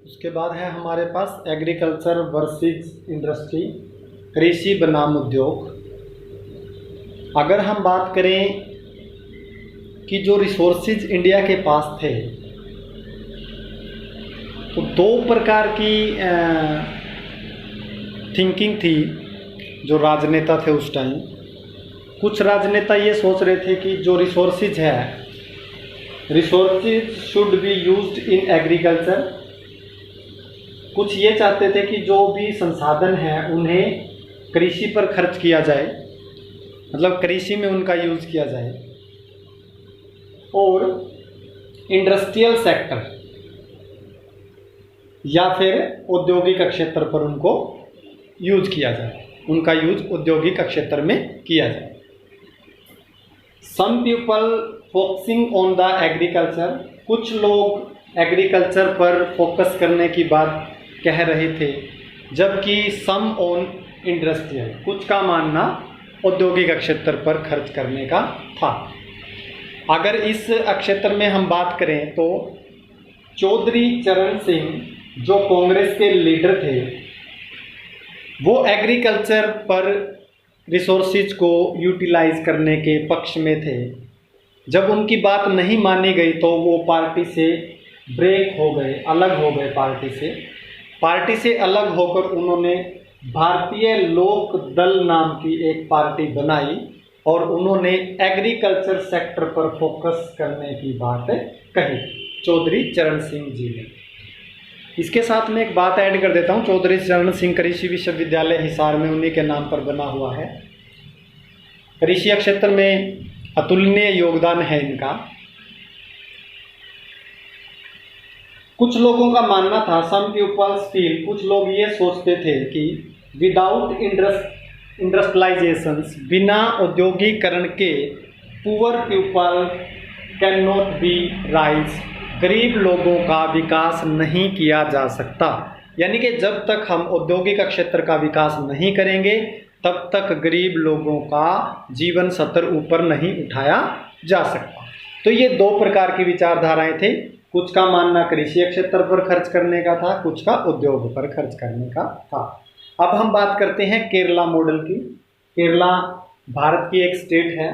उसके बाद है हमारे पास एग्रीकल्चर वर्सेस इंडस्ट्री, कृषि बनाम उद्योग। अगर हम बात करें कि जो रिसोर्सेज इंडिया के पास थे, तो दो प्रकार की थिंकिंग थी जो राजनेता थे उस टाइम। कुछ राजनेता ये सोच रहे थे कि जो रिसोर्सेज है, resources should be used in agriculture. कुछ ये चाहते थे कि जो भी संसाधन है उन्हें कृषि पर खर्च किया जाए, मतलब कृषि में उनका यूज़ किया जाए। और इंडस्ट्रियल सेक्टर या फिर औद्योगिक क्षेत्र पर उनको यूज किया जाए, उनका यूज औद्योगिक क्षेत्र में किया जाए। Some people focusing on the agriculture, कुछ लोग एग्रीकल्चर पर फोकस करने की बात कह रहे थे, जबकि सम ऑन इंडस्ट्रियल, कुछ का मानना औद्योगिक क्षेत्र पर खर्च करने का था। अगर इस क्षेत्र में हम बात करें तो चौधरी चरण सिंह जो कांग्रेस के लीडर थे, वो एग्रीकल्चर पर रिसोर्सेज को यूटिलाइज करने के पक्ष में थे। जब उनकी बात नहीं मानी गई तो वो पार्टी से ब्रेक हो गए, अलग हो गए पार्टी से अलग होकर उन्होंने भारतीय लोक दल नाम की एक पार्टी बनाई और उन्होंने एग्रीकल्चर सेक्टर पर फोकस करने की बात कही, चौधरी चरण सिंह जी ने। इसके साथ में एक बात ऐड कर देता हूँ, चौधरी चरण सिंह कृषि विश्वविद्यालय हिसार में उन्हीं के नाम पर बना हुआ है। कृषि क्षेत्र में अतुलनीय योगदान है इनका। कुछ लोगों का मानना था, सम पीपल्स फील, कुछ लोग ये सोचते थे कि विदाउट इंडस्ट्रियलाइजेशंस, बिना औद्योगिकरण के poor people can not be rise, गरीब लोगों का विकास नहीं किया जा सकता। यानी कि जब तक हम औद्योगिक क्षेत्र का विकास नहीं करेंगे तब तक गरीब लोगों का जीवन स्तर ऊपर नहीं उठाया जा सकता। तो ये दो प्रकार की विचारधाराएं थे, कुछ का मानना कृषि क्षेत्र पर खर्च करने का था, कुछ का उद्योग पर खर्च करने का था। अब हम बात करते हैं केरला मॉडल की। केरला भारत की एक स्टेट है।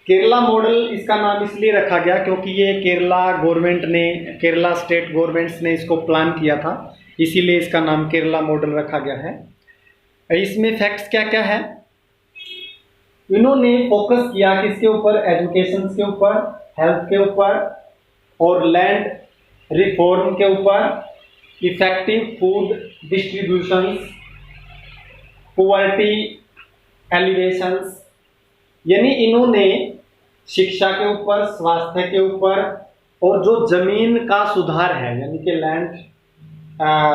केरला मॉडल इसका नाम इसलिए रखा गया क्योंकि ये केरला स्टेट गवर्नमेंट्स ने इसको प्लान किया था, इसीलिए इसका नाम केरला मॉडल रखा गया है। इसमें फैक्ट्स क्या क्या है, इन्होंने फोकस किया किसके ऊपर, एजुकेशन के ऊपर, हेल्थ के ऊपर और लैंड रिफॉर्म के ऊपर, effective food distribution, poverty elevations. यानी इन्होंने शिक्षा के ऊपर, स्वास्थ्य के ऊपर और जो जमीन का सुधार है, यानी कि लैंड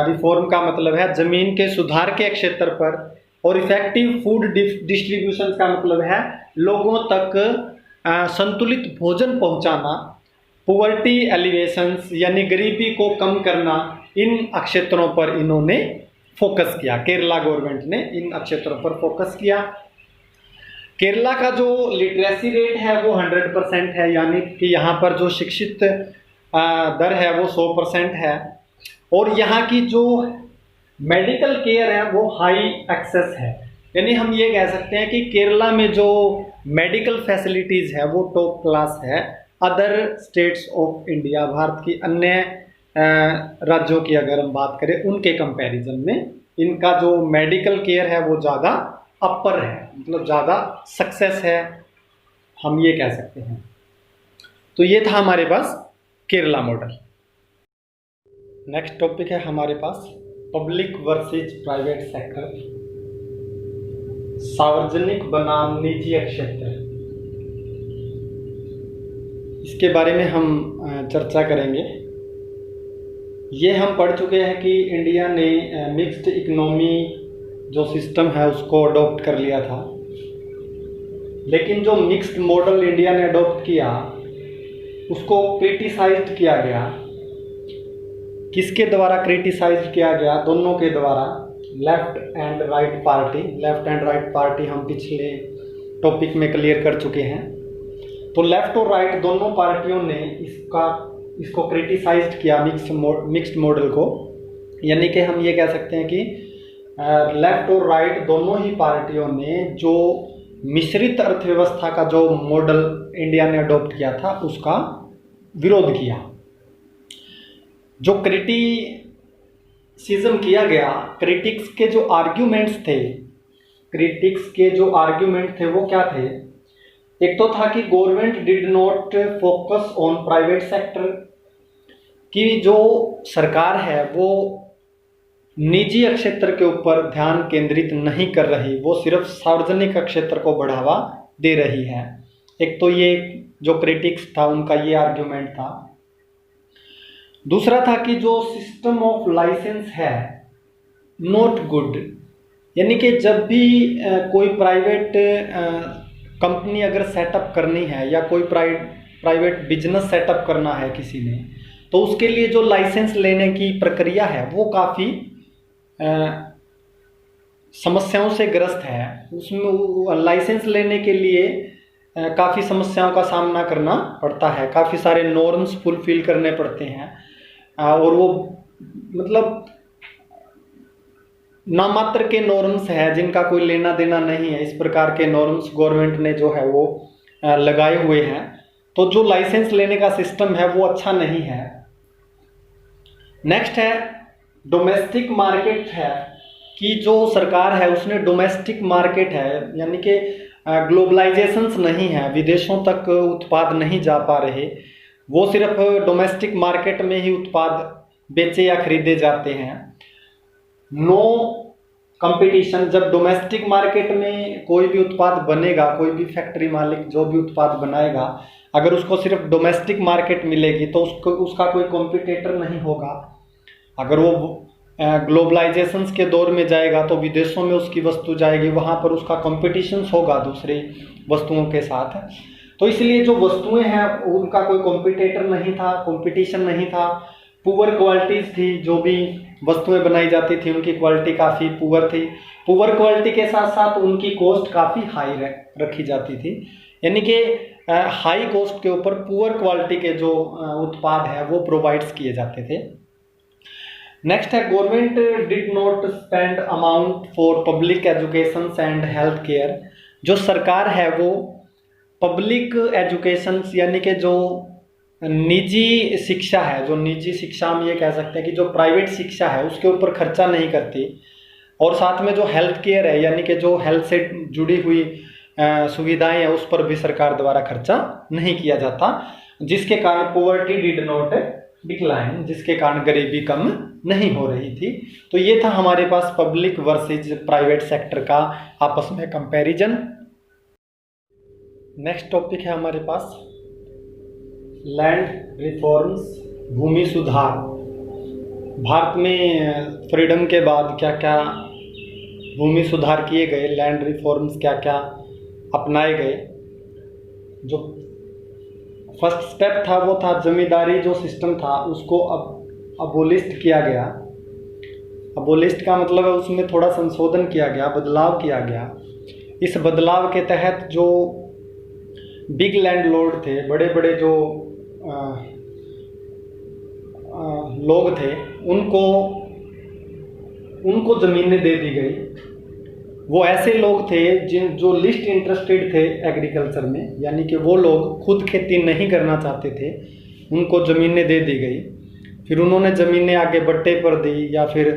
रिफॉर्म का मतलब है जमीन के सुधार के क्षेत्र पर, और इफेक्टिव फूड डिस्ट्रीब्यूशन का मतलब है लोगों तक संतुलित भोजन पहुंचाना, पॉवर्टी एलिवेशंस यानी गरीबी को कम करना, इन क्षेत्रों पर इन्होंने फोकस किया। केरला गवर्नमेंट ने इन क्षेत्रों पर फोकस किया। केरला का जो लिटरेसी रेट है वो 100% है, यानी कि यहाँ पर जो शिक्षित दर है वो 100% है। और यहाँ की जो मेडिकल केयर है वो हाई एक्सेस है, यानी हम ये कह सकते हैं कि केरला में जो मेडिकल फैसिलिटीज़ है वो टॉप क्लास है other states of India, Bharat की अन्य राज्यों की अगर हम बात करें उनके कंपैरिजन में इनका जो मेडिकल केयर है वो ज़्यादा अपर है, मतलब ज़्यादा सक्सेस है, हम ये कह सकते हैं। तो ये था हमारे पास केरला मॉडल। नेक्स्ट टॉपिक है हमारे पास पब्लिक वर्सेस प्राइवेट सेक्टर, सार्वजनिक बनाम निजी क्षेत्र। इसके बारे में हम चर्चा करेंगे। ये हम पढ़ चुके हैं कि इंडिया ने मिक्स्ड इकोनॉमी जो सिस्टम है उसको अडॉप्ट कर लिया था, लेकिन जो मिक्स्ड मॉडल इंडिया ने अडॉप्ट किया उसको क्रिटिसाइज्ड किया गया। किसके द्वारा क्रिटिसाइज्ड किया गया? दोनों के द्वारा, left and right party. Left and right party हम पिछले टॉपिक में क्लियर कर चुके हैं। तो लेफ्ट और राइट दोनों पार्टियों ने इसको क्रिटिसाइज्ड किया मिक्स्ड मॉडल को। यानी कि हम ये कह सकते हैं कि लेफ्ट और राइट दोनों ही पार्टियों ने जो मिश्रित अर्थव्यवस्था का जो मॉडल इंडिया ने अडॉप्ट किया था उसका विरोध किया। जो क्रिटिसिज्म किया गया, क्रिटिक्स के जो आर्ग्यूमेंट थे वो क्या थे? एक तो था कि government did not focus on private sector, कि जो सरकार है वो निजी क्षेत्र के ऊपर ध्यान केंद्रित नहीं कर रही, वो सिर्फ सार्वजनिक क्षेत्र को बढ़ावा दे रही है। एक तो ये जो क्रिटिक्स था उनका ये आर्ग्यूमेंट था। दूसरा था कि जो सिस्टम ऑफ लाइसेंस है नॉट गुड, यानी कि जब भी कोई प्राइवेट कंपनी अगर सेटअप करनी है या कोई प्राइवेट बिजनेस सेटअप करना है किसी ने, तो उसके लिए जो लाइसेंस लेने की प्रक्रिया है वो काफ़ी समस्याओं से ग्रस्त है। उसमें लाइसेंस लेने के लिए काफ़ी समस्याओं का सामना करना पड़ता है, काफ़ी सारे नॉर्म्स फुलफिल करने पड़ते हैं, और वो मतलब नामात्र के नॉर्म्स है जिनका कोई लेना देना नहीं है। इस प्रकार के नॉर्म्स गवर्नमेंट ने जो है वो लगाए हुए हैं। तो जो लाइसेंस लेने का सिस्टम है वो अच्छा नहीं है। नेक्स्ट है डोमेस्टिक मार्केट है, कि जो सरकार है उसने डोमेस्टिक मार्केट है, यानी कि ग्लोबलाइजेशंस नहीं है, विदेशों तक उत्पाद नहीं जा पा रहे, वो सिर्फ डोमेस्टिक मार्केट में ही उत्पाद बेचे या खरीदे जाते हैं। नो कंपटीशन, जब डोमेस्टिक मार्केट में कोई भी उत्पाद बनेगा, कोई भी फैक्ट्री मालिक जो भी उत्पाद बनाएगा, अगर उसको सिर्फ डोमेस्टिक मार्केट मिलेगी तो उसका कोई कॉम्पिटिटर नहीं होगा। अगर वो ग्लोबलाइजेशंस के दौर में जाएगा तो विदेशों में उसकी वस्तु जाएगी, वहाँ पर उसका कॉम्पिटिशन होगा दूसरी वस्तुओं के साथ। तो इसलिए जो वस्तुएं हैं उनका कोई कॉम्पिटिटर नहीं था, कंपटीशन नहीं था। पुअर क्वालिटीज़ थी, जो भी वस्तुएं बनाई जाती थी उनकी क्वालिटी काफ़ी पुअर थी। पुअर क्वालिटी के साथ साथ उनकी कॉस्ट काफ़ी हाई रखी जाती थी, यानी कि हाई कॉस्ट के ऊपर पुअर क्वालिटी के जो उत्पाद है वो प्रोवाइड्स किए जाते थे। नेक्स्ट है government did not spend amount for public education and health care. जो सरकार है वो पब्लिक एजुकेशन यानी कि जो निजी शिक्षा है, जो निजी शिक्षा हम ये कह सकते हैं कि जो प्राइवेट शिक्षा है उसके ऊपर खर्चा नहीं करती, और साथ में जो हेल्थ केयर है यानी कि जो हेल्थ से जुड़ी हुई सुविधाएं हैं उस पर भी सरकार द्वारा खर्चा नहीं किया जाता, जिसके कारण पॉवर्टी डिड नॉट डिक्लाइन, जिसके कारण गरीबी कम नहीं हो रही थी। तो ये था हमारे पास पब्लिक वर्सेज प्राइवेट सेक्टर का आपस में कंपैरिजन। नेक्स्ट टॉपिक है हमारे पास लैंड रिफॉर्म्स, भूमि सुधार। भारत में फ्रीडम के बाद क्या क्या भूमि सुधार किए गए, लैंड रिफॉर्म्स क्या क्या अपनाए गए। जो फर्स्ट स्टेप था वो था जमींदारी जो सिस्टम था उसको अबोलिस्ट किया गया। अबोलिस्ट का मतलब है उसमें थोड़ा संशोधन किया गया, बदलाव किया गया। इस बदलाव के तहत जो बिग लैंडलॉर्ड थे, बड़े बड़े जो लोग थे, उनको ज़मीनें दे दी गई। वो ऐसे लोग थे जो लिस्ट इंटरेस्टेड थे एग्रीकल्चर में, यानी कि वो लोग खुद खेती नहीं करना चाहते थे, उनको ज़मीनें दे दी गई। फिर उन्होंने ज़मीनें आगे बट्टे पर दी या फिर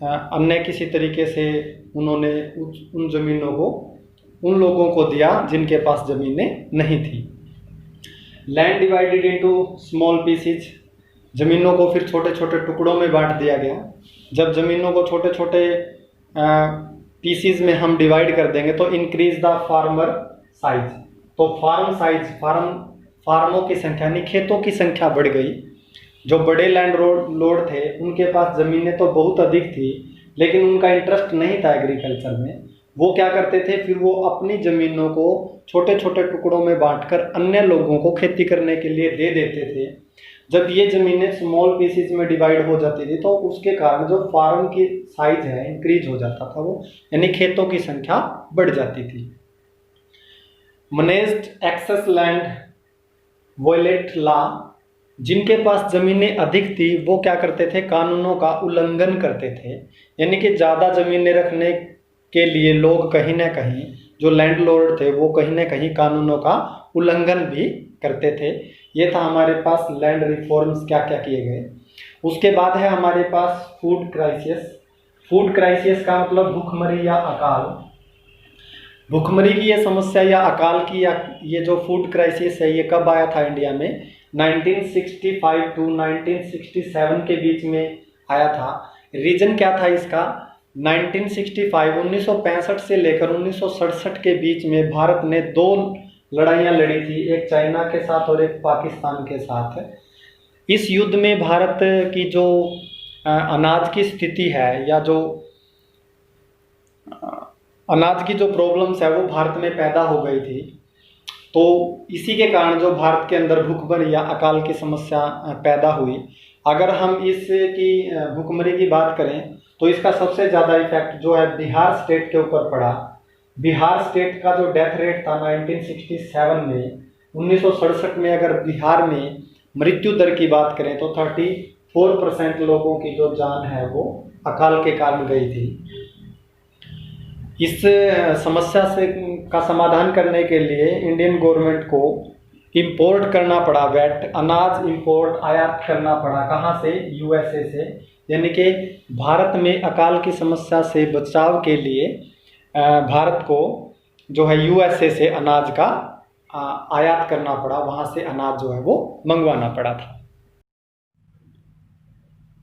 अन्य किसी तरीके से उन्होंने उन ज़मीनों को उन लोगों को दिया जिनके पास ज़मीनें नहीं थी। Land divided into small pieces, ज़मीनों को फिर छोटे छोटे टुकड़ों में बांट दिया गया। जब ज़मीनों को छोटे छोटे पीसेज में हम डिवाइड कर देंगे तो इंक्रीज द फार्मर साइज, तो फार्मों की संख्या यानी खेतों की संख्या बढ़ गई। जो बड़े लैंड लॉर्ड थे उनके पास ज़मीनें तो बहुत अधिक थी, लेकिन उनका इंटरेस्ट नहीं था एग्रीकल्चर में। वो क्या करते थे, फिर वो अपनी ज़मीनों को छोटे छोटे टुकड़ों में बांटकर अन्य लोगों को खेती करने के लिए दे देते थे। जब ये ज़मीनें स्मॉल पीसेज में डिवाइड हो जाती थी तो उसके कारण जो फार्म की साइज है इंक्रीज हो जाता था, वो यानी खेतों की संख्या बढ़ जाती थी। Managed excess land violate law, जिनके पास ज़मीनें अधिक थी वो क्या करते थे, कानूनों का उल्लंघन करते थे। यानी कि ज़्यादा ज़मीनें रखने के लिए लोग कहीं ना कहीं, जो लैंडलॉर्ड थे वो कहीं ना कहीं कानूनों का उल्लंघन भी करते थे। ये था हमारे पास लैंड रिफॉर्म्स क्या क्या किए गए। उसके बाद है हमारे पास फूड क्राइसिस। फूड क्राइसिस का मतलब भूखमरी या अकाल। भूखमरी की ये समस्या या अकाल की या ये जो फूड क्राइसिस है ये कब आया था इंडिया में, 1965 टू 1967 के बीच में आया था। रीजन क्या था इसका, 1965 से लेकर 1967 के बीच में भारत ने 2 लड़ाइयाँ लड़ी थी, एक चाइना के साथ और एक पाकिस्तान के साथ। इस युद्ध में भारत की जो अनाज की स्थिति है या जो अनाज की जो प्रॉब्लम्स है वो भारत में पैदा हो गई थी। तो इसी के कारण जो भारत के अंदर भूखमरी या अकाल की समस्या पैदा हुई। अगर हम इसकी भूखमरी की बात करें तो इसका सबसे ज़्यादा इफेक्ट जो है बिहार स्टेट के ऊपर पड़ा। बिहार स्टेट का जो डेथ रेट था 1967 में, 1967 में अगर बिहार में मृत्यु दर की बात करें तो 34% लोगों की जो जान है वो अकाल के कारण गई थी। इस समस्या से का समाधान करने के लिए इंडियन गवर्नमेंट को इंपोर्ट करना पड़ा, वेट अनाज इंपोर्ट आयात करना पड़ा। कहाँ से, यूएसए से। यानी कि भारत में अकाल की समस्या से बचाव के लिए भारत को जो है यूएसए से अनाज का आयात करना पड़ा, वहाँ से अनाज जो है वो मंगवाना पड़ा था।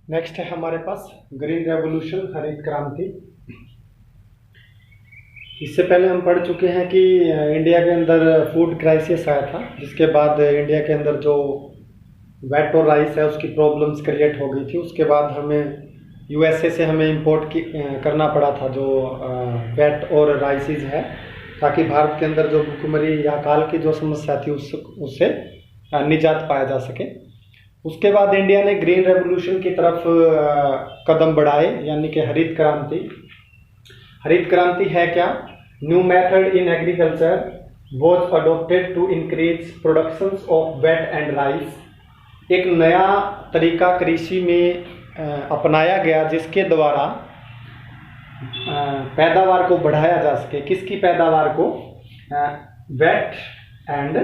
नेक्स्ट है हमारे पास ग्रीन रेवोल्यूशन, हरित क्रांति। इससे पहले हम पढ़ चुके हैं कि इंडिया के अंदर फूड क्राइसिस आया था, जिसके बाद इंडिया के अंदर जो वेट और राइस है उसकी प्रॉब्लम्स क्रिएट हो गई थी। उसके बाद हमें यूएसए से हमें इंपोर्ट करना पड़ा था जो वेट और राइसिस है, ताकि भारत के अंदर जो भूखमरी या अकाल की जो समस्या थी उससे निजात पाया जा सके। उसके बाद इंडिया ने ग्रीन रेवोल्यूशन की तरफ कदम बढ़ाए, यानी कि हरित क्रांति। हरित क्रांति है क्या, new method in agriculture was adopted to increase production of wheat and rice. एक नया तरीका कृषि में अपनाया गया जिसके द्वारा पैदावार को बढ़ाया जा सके। किसकी पैदावार को, वेट एंड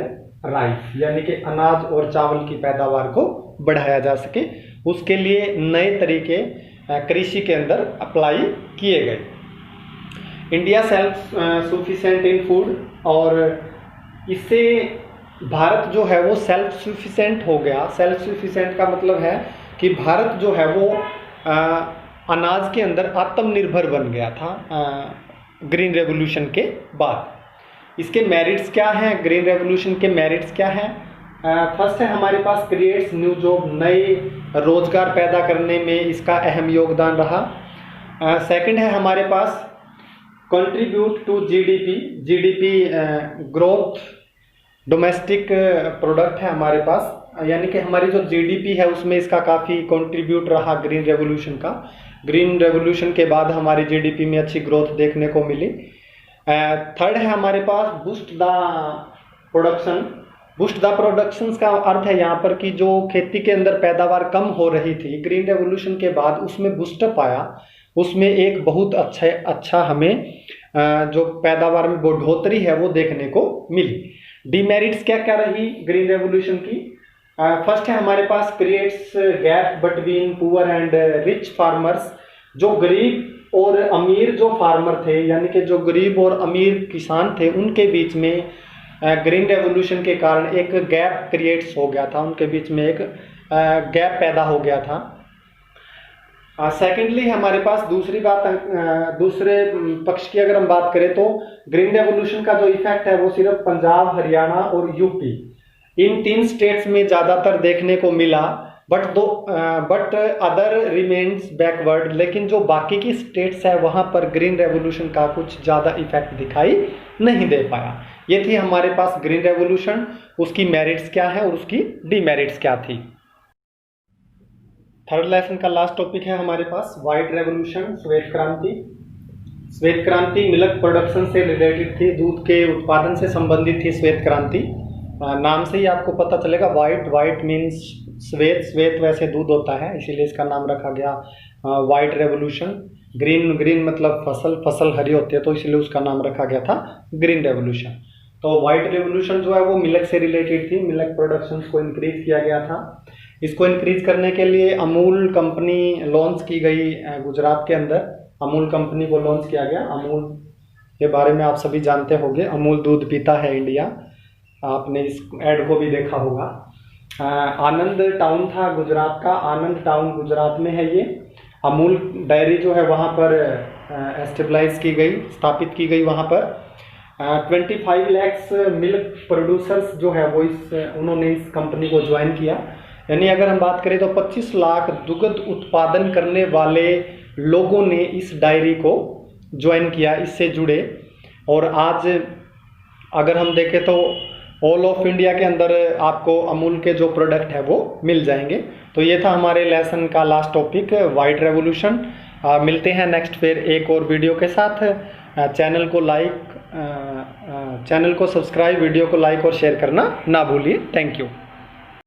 राइस, यानी कि अनाज और चावल की पैदावार को बढ़ाया जा सके। उसके लिए नए तरीके कृषि के अंदर अप्लाई किए गए। इंडिया सेल्फ सफिशिएंट इन फूड, और इससे भारत जो है वो सेल्फ सफिशिएंट हो गया। सेल्फ सफिशिएंट का मतलब है कि भारत जो है वो अनाज के अंदर आत्मनिर्भर बन गया था ग्रीन रेवोल्यूशन के बाद। इसके मेरिट्स क्या हैं, ग्रीन रेवोल्यूशन के मेरिट्स क्या हैं? फर्स्ट है हमारे पास क्रिएट्स न्यू जॉब, नए रोजगार पैदा करने में इसका अहम योगदान रहा। सेकंड है हमारे पास contribute to GDP, GDP growth, domestic product है हमारे पास, यानी कि हमारी जो जीडीपी है उसमें इसका काफ़ी कंट्रीब्यूट रहा ग्रीन रेवोल्यूशन का। ग्रीन रेवोल्यूशन के बाद हमारी जीडीपी में अच्छी ग्रोथ देखने को मिली। थर्ड है हमारे पास boost the production. Boost the production का अर्थ है यहाँ पर कि जो खेती के अंदर पैदावार कम हो रही थी ग्रीन रेवोल्यूशन के बाद उसमें बूस्टअप आया, उसमें एक बहुत अच्छा हमें जो पैदावार में बढ़ोतरी है वो देखने को मिली। डीमेरिट्स क्या क्या रही ग्रीन रेवोल्यूशन की? फर्स्ट है हमारे पास creates gap between poor and rich farmers. जो गरीब और अमीर जो फार्मर थे, यानी कि जो गरीब और अमीर किसान थे, उनके बीच में ग्रीन रेवोल्यूशन के कारण एक गैप क्रिएट्स हो गया था, उनके बीच में एक गैप पैदा हो गया था। सेकेंडली हमारे पास दूसरी बात, दूसरे पक्ष की अगर हम बात करें तो ग्रीन रेवोल्यूशन का जो इफेक्ट है वो सिर्फ पंजाब, हरियाणा और यूपी, इन 3 स्टेट्स में ज़्यादातर देखने को मिला। बट अदर रिमेन्स बैकवर्ड, लेकिन जो बाकी की स्टेट्स है वहाँ पर ग्रीन रेवोल्यूशन का कुछ ज़्यादा इफेक्ट दिखाई नहीं दे पाया। ये थी हमारे पास ग्रीन रेवोल्यूशन, उसकी मेरिट्स क्या है और उसकी डीमेरिट्स क्या थी। थर्ड लेसन का लास्ट टॉपिक है हमारे पास व्हाइट रेवोल्यूशन, श्वेत क्रांति। श्वेत क्रांति मिल्क प्रोडक्शन से रिलेटेड थी, दूध के उत्पादन से संबंधित थी श्वेत क्रांति। नाम से ही आपको पता चलेगा, व्हाइट मीन्स श्वेत, श्वेत वैसे दूध होता है, इसीलिए इसका नाम रखा गया वाइट रेवोल्यूशन। ग्रीन, ग्रीन मतलब फसल, फसल हरी होती है तो इसलिए उसका नाम रखा गया था ग्रीन रेवोल्यूशन। तो वाइट रेवोल्यूशन जो है वो मिल्क से रिलेटेड थी, मिल्क प्रोडक्शन को इंक्रीज किया गया था। इसको इंक्रीज करने के लिए अमूल कंपनी लॉन्च की गई गुजरात के अंदर, अमूल कंपनी को लॉन्च किया गया। अमूल के बारे में आप सभी जानते होंगे, अमूल दूध पीता है इंडिया, आपने इस ऐड को भी देखा होगा। आनंद टाउन था गुजरात का, आनंद टाउन गुजरात में है ये। अमूल डायरी जो है वहाँ पर एस्टेब्लाइज की गई, स्थापित की गई वहाँ पर। 25 लाख मिल्क प्रोड्यूसर्स जो है वो उन्होंने इस कंपनी को ज्वाइन किया। यानी अगर हम बात करें तो 25 लाख दुग्ध उत्पादन करने वाले लोगों ने इस डायरी को ज्वाइन किया, इससे जुड़े। और आज अगर हम देखें तो ऑल ऑफ इंडिया के अंदर आपको अमूल के जो प्रोडक्ट है वो मिल जाएंगे। तो ये था हमारे लेसन का लास्ट टॉपिक, वाइट रेवोल्यूशन। मिलते हैं नेक्स्ट फिर एक और वीडियो के साथ। चैनल को सब्सक्राइब, वीडियो को लाइक और शेयर करना ना भूलिए। Thank you.